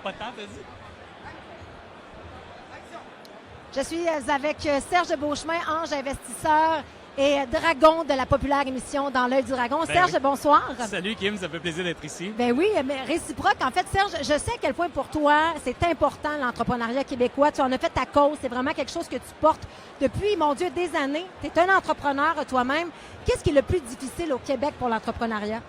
Pas tant, vas-y. Je suis avec Serge Beauchemin, ange investisseur et dragon de la populaire émission Dans l'œil du dragon. Ben Serge, oui. bonsoir. Salut Kim, ça fait plaisir d'être ici. Ben oui, mais réciproque. En fait, Serge, je sais à quel point pour toi, c'est important l'entrepreneuriat québécois. Tu en as fait ta cause. C'est vraiment quelque chose que tu portes depuis, mon Dieu, des années. Tu es un entrepreneur toi-même. Qu'est-ce qui est le plus difficile au Québec pour l'entrepreneuriat?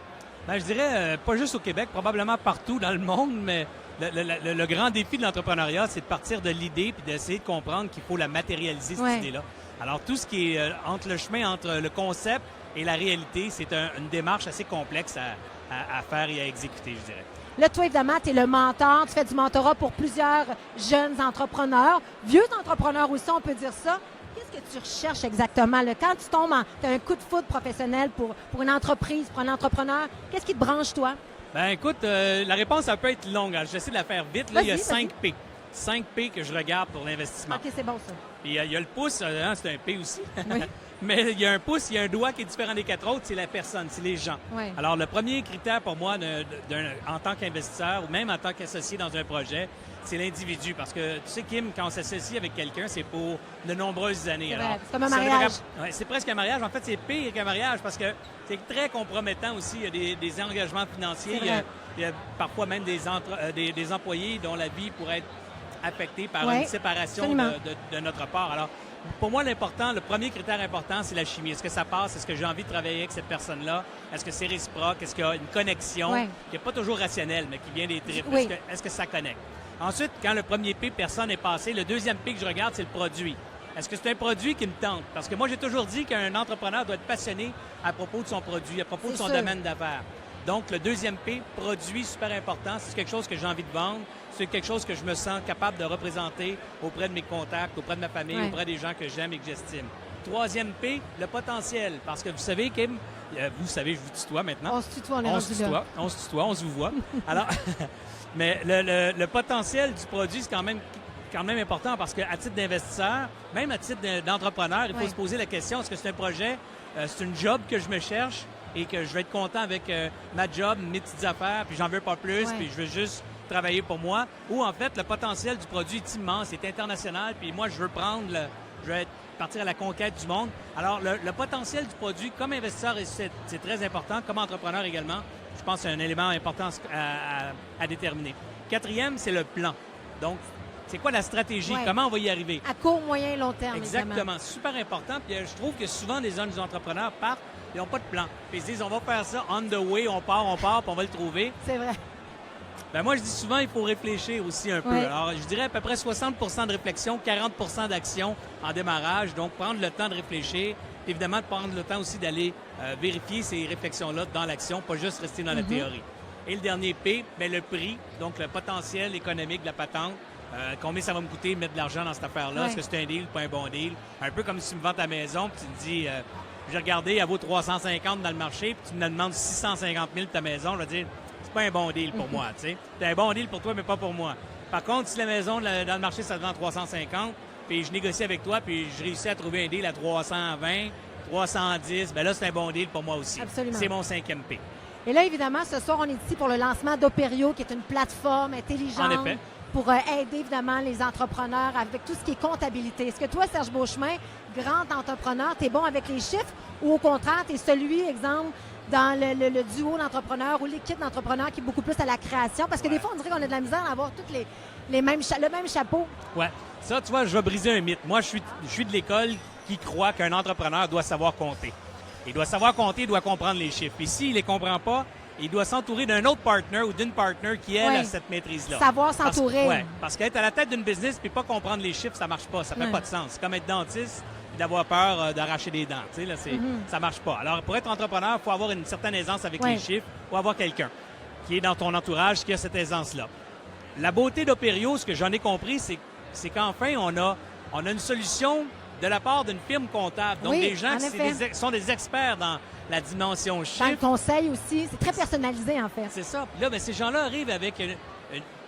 Ben, je dirais, pas juste au Québec, probablement partout dans le monde, mais le grand défi de l'entrepreneuriat, c'est de partir de l'idée puis d'essayer de comprendre qu'il faut la matérialiser, cette idée-là. Alors, tout ce qui est entre le chemin, entre le concept et la réalité, c'est une démarche assez complexe à faire et à exécuter, je dirais. Là, toi, évidemment, tu es le mentor. Tu fais du mentorat pour plusieurs jeunes entrepreneurs, vieux entrepreneurs aussi, on peut dire ça. Qu'est-ce que tu recherches exactement? Là? Quand tu tombes tu as un coup de foudre professionnel pour une entreprise, pour un entrepreneur, qu'est-ce qui te branche, toi? Ben écoute, la réponse, ça peut être longue. J'essaie de la faire vite. Là, il y a 5 vas-y. P. 5 P que je regarde pour l'investissement. OK, c'est bon, ça. Puis il y a le pouce, c'est un P aussi. Oui. Mais il y a un pouce, il y a un doigt qui est différent des 4 autres, c'est la personne, c'est les gens. Oui. Alors, le premier critère pour moi, en tant qu'investisseur ou même en tant qu'associé dans un projet, c'est l'individu. Parce que, tu sais, Kim, quand on s'associe avec quelqu'un, c'est pour de nombreuses années. C'est Alors, vrai, c'est comme un ça mariage. ouais, c'est presque un mariage. En fait, c'est pire qu'un mariage parce que c'est très compromettant aussi. Il y a des engagements financiers. Il y a parfois même des employés dont la vie pourrait être affectée par une séparation de notre part. Alors, pour moi, le premier critère important, c'est la chimie. Est-ce que ça passe? Est-ce que j'ai envie de travailler avec cette personne-là? Est-ce que c'est réciproque? Est-ce qu'il y a une connexion qui n'est pas toujours rationnelle, mais qui vient des tripes? Oui. Est-ce que ça connecte? Ensuite, quand le premier P, personne est passé, le deuxième P que je regarde, c'est le produit. Est-ce que c'est un produit qui me tente? Parce que moi, j'ai toujours dit qu'un entrepreneur doit être passionné à propos de son produit, à propos de son domaine d'affaires. Donc, le deuxième P, produit, super important. C'est quelque chose que j'ai envie de vendre. C'est quelque chose que je me sens capable de représenter auprès de mes contacts, auprès de ma famille, auprès des gens que j'aime et que j'estime. Troisième P, le potentiel. Parce que vous savez, Kim, vous savez, je vous tutoie maintenant. On se tutoie, on est rendu là. On se tutoie, on se vous voit. Alors, mais le potentiel du produit, c'est quand même important parce qu'à titre d'investisseur, même à titre d'entrepreneur, il faut se poser la question, est-ce que c'est un projet, c'est une job que je me cherche et que je vais être content avec ma job, mes petites affaires, puis j'en veux pas plus, puis je veux juste travailler pour moi, ou en fait, le potentiel du produit est immense, c'est international, puis moi, je veux partir à la conquête du monde. Alors, le potentiel du produit, comme investisseur, c'est très important, comme entrepreneur également, je pense que c'est un élément important à déterminer. Quatrième, c'est le plan. Donc, c'est quoi la stratégie? Comment on va y arriver? À court, moyen et long terme, exactement. Évidemment. Super important. Puis je trouve que souvent, les jeunes entrepreneurs partent, ils n'ont pas de plan. Puis ils se disent, on va faire ça on the way, on part, puis on va le trouver. C'est vrai. Ben moi, je dis souvent, il faut réfléchir aussi un peu. Alors, je dirais à peu près 60 de réflexion, 40 d'action en démarrage. Donc, prendre le temps de réfléchir. Évidemment, de prendre le temps aussi d'aller vérifier ces réflexions-là dans l'action, pas juste rester dans la théorie. Et le dernier P, bien, le prix, donc le potentiel économique de la patente. Combien ça va me coûter de mettre de l'argent dans cette affaire-là? Est-ce que c'est un deal ou pas un bon deal? Un peu comme si tu me vends ta maison puis tu me dis, j'ai regardé, elle vaut 350 dans le marché puis tu me demandes 650 000 de ta maison. Je vais dire, c'est pas un bon deal pour moi, tu sais. C'est un bon deal pour toi, mais pas pour moi. Par contre, si la maison dans le marché, ça te vend 350, puis je négocie avec toi, puis je réussis à trouver un deal à 320, 310, bien là, c'est un bon deal pour moi aussi. Absolument. C'est mon 5e P. Et là, évidemment, ce soir, on est ici pour le lancement d'Operio, qui est une plateforme intelligente. En effet. Pour aider, évidemment, les entrepreneurs avec tout ce qui est comptabilité. Est-ce que toi, Serge Beauchemin, grand entrepreneur, tu es bon avec les chiffres ou au contraire, tu es celui, exemple, dans le duo d'entrepreneurs ou l'équipe d'entrepreneurs qui est beaucoup plus à la création? Parce que des fois, on dirait qu'on a de la misère à avoir toutes le même chapeau. Ouais. Ça, tu vois, je vais briser un mythe. Moi, je suis de l'école qui croit qu'un entrepreneur doit savoir compter. Il doit savoir compter, il doit comprendre les chiffres. Et s'il ne les comprend pas, il doit s'entourer d'un autre partner ou d'une partner qui, elle, a cette maîtrise-là. Savoir s'entourer. Parce qu'être à la tête d'une business puis pas comprendre les chiffres, ça marche pas. Ça fait pas de sens. C'est comme être dentiste et d'avoir peur d'arracher des dents. Tu sais, là, ça marche pas. Alors, pour être entrepreneur, il faut avoir une certaine aisance avec les chiffres ou avoir quelqu'un qui est dans ton entourage qui a cette aisance-là. La beauté d'Operio, ce que j'en ai compris, c'est qu'enfin, on a une solution de la part d'une firme comptable. Donc, des gens qui sont des experts dans la dimension chiffre. Dans le conseil aussi. C'est très personnalisé, en fait. C'est ça. Puis là, bien, ces gens-là arrivent avec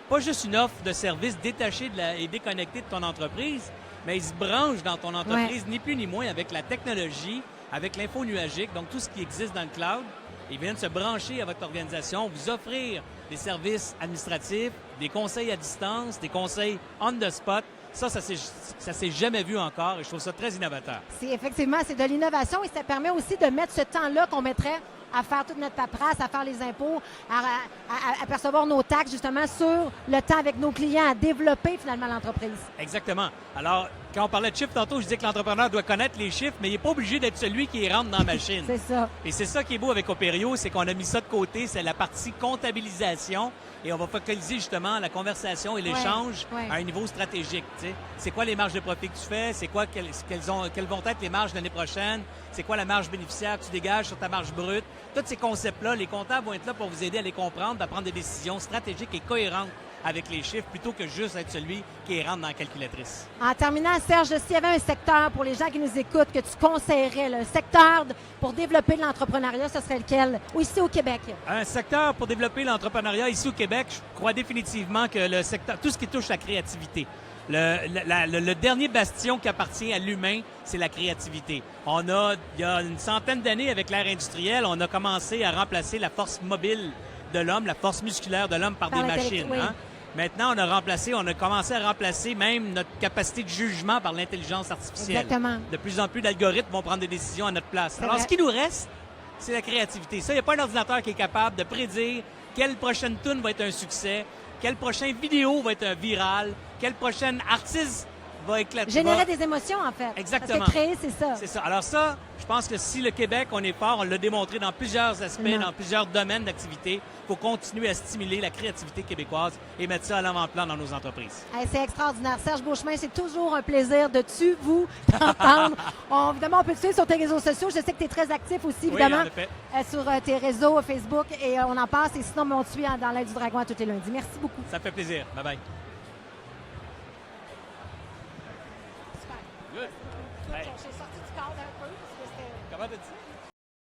pas juste une offre de service détachée et déconnectée de ton entreprise, mais ils se branchent dans ton entreprise, ni plus ni moins, avec la technologie, avec l'info nuagique, donc tout ce qui existe dans le cloud. Ils viennent se brancher à votre organisation, vous offrir des services administratifs, des conseils à distance, des conseils on the spot. Ça s'est jamais vu encore et je trouve ça très innovateur. Effectivement, c'est de l'innovation et ça permet aussi de mettre ce temps-là qu'on mettrait à faire toute notre paperasse, à faire les impôts, à percevoir nos taxes, justement, sur le temps avec nos clients, à développer finalement l'entreprise. Exactement. Alors, quand on parlait de chiffres tantôt, je disais que l'entrepreneur doit connaître les chiffres, mais il n'est pas obligé d'être celui qui rentre dans la machine. C'est ça. Et c'est ça qui est beau avec Opério, c'est qu'on a mis ça de côté, c'est la partie comptabilisation et on va focaliser justement la conversation et l'échange à un niveau stratégique. T'sais. C'est quoi les marges de profit que tu fais? C'est quoi quelles vont être les marges l'année prochaine? C'est quoi la marge bénéficiaire que tu dégages sur ta marge brute? Tous ces concepts-là, les comptables vont être là pour vous aider à les comprendre, à prendre des décisions stratégiques et cohérentes avec les chiffres plutôt que juste être celui qui rentre dans la calculatrice. En terminant, Serge, s'il y avait un secteur pour les gens qui nous écoutent que tu conseillerais, un secteur pour développer l'entrepreneuriat, ce serait lequel? Ou ici au Québec? Un secteur pour développer l'entrepreneuriat ici au Québec, je crois définitivement que le secteur, tout ce qui touche la créativité. Le dernier bastion qui appartient à l'humain, c'est la créativité. Il y a une centaine d'années, avec l'ère industrielle, on a commencé à remplacer la force mobile de l'homme, la force musculaire de l'homme par des machines. Oui. Hein? Maintenant, on a commencé à remplacer même notre capacité de jugement par l'intelligence artificielle. Exactement. De plus en plus d'algorithmes vont prendre des décisions à notre place. Alors, vrai. ce qui nous reste, c'est la créativité. Ça, il n'y a pas un ordinateur qui est capable de prédire quelle prochaine tune va être un succès, quelle prochaine vidéo va être un viral, quel prochain artiste va éclater. Générer des émotions, en fait. Exactement. Parce que créer, c'est ça. C'est ça. Alors ça, je pense que si le Québec, on est fort, on l'a démontré dans plusieurs aspects, Absolument. dans plusieurs domaines d'activité, il faut continuer à stimuler la créativité québécoise et mettre ça à l'avant-plan dans nos entreprises. Hey, c'est extraordinaire. Serge Beauchemin, c'est toujours un plaisir de vous t'entendre. Évidemment, on peut te suivre sur tes réseaux sociaux. Je sais que tu es très actif aussi, évidemment, en effet. sur tes réseaux Facebook et on en passe. Et sinon, on te suit dans l'Aile du Dragon à tous les lundis. Merci beaucoup. Ça me fait plaisir. Bye-bye. Super. Good. Hey. J'ai sorti du cadre un peu parce que c'était... Comment t'as dit?